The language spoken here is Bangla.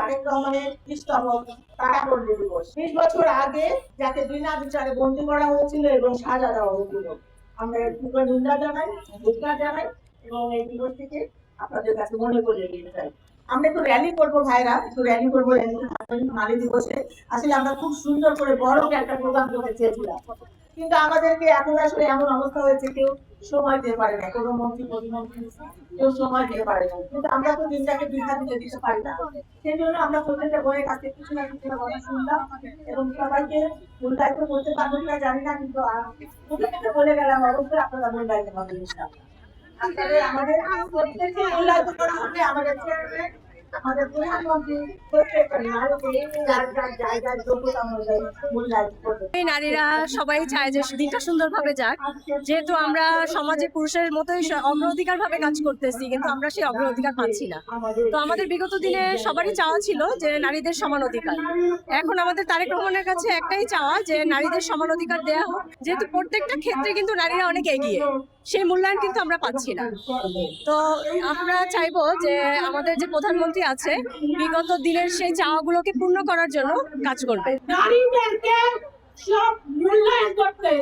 তারেক রহমানের 30তম কারাবরণী দিবস। 20 বছর আগে যাকে বিনা বিচারে বন্দী করা হয়েছিল এবং সাজা দেওয়া হয়েছিল, আমরা তীব্র নিন্দা জানাই, ধিক্কার জানাই এবং এই দিবসটিকে আপনাদের কাছে মনে করিয়ে দিতে চাই। আমরা একটু র্যালি করবো ভাইরা, একটু র্যালি করবো নারী দিবসে। আসলে আমরা খুব সুন্দর করে বড় একটা প্রোগ্রাম করতে চেয়েছিলাম, কিন্তু আমাদেরকে এখন আসলে এমন অবস্থা হয়েছে কেউ সময় দিতে পারে না, কোনো মন্ত্রী প্রতিমন্ত্রী কেউ সময় দিতে পারে না। কিন্তু আমরা তো দিনটাকে বৃথা দিতে পারি না, সেই জন্য আমরা প্রত্যেকটা বইয়ের কাছে কিছু না কিছু কথা শুনলাম এবং সবাইকে মূল্যায়িত করতে পারবো কিনা জানি না, কিন্তু বলে গেলাম অবশ্যই আপনারা মূল্যায়িত হবে ইনশাআল্লাহ। আমাদের প্রত্যেককে মূল্যায়িত করা হবে। আমাদের প্রধানমন্ত্রী নারীরা সবাই চায় যে দিনটা সুন্দরভাবে যাক, যেহেতু আমরা সমাজে পুরুষের মতোই অগ্রাধিকার ভাবে কাজ করতেছি, কিন্তু আমরা সেই অগ্রাধিকার পাচ্ছি না। তো আমাদের বিগত দিনে সবারই চাওয়া ছিল যে নারীদের সমান অধিকার। এখন আমাদের তারেক রহমানের কাছে একটাই চাওয়া যে নারীদের সমান অধিকার দেওয়া হোক, যেহেতু প্রত্যেকটা ক্ষেত্রে কিন্তু নারীরা অনেক এগিয়ে, সেই মূল্যায়ন কিন্তু আমরা পাচ্ছি না। তো আমরা চাইবো যে আমাদের যে প্রধানমন্ত্রী আছে বিগত দিনের সেই চাওয়াগুলোকে পূর্ণ করার জন্য কাজ করবে। নারীদেরকে সব মূল্যায়ন করতে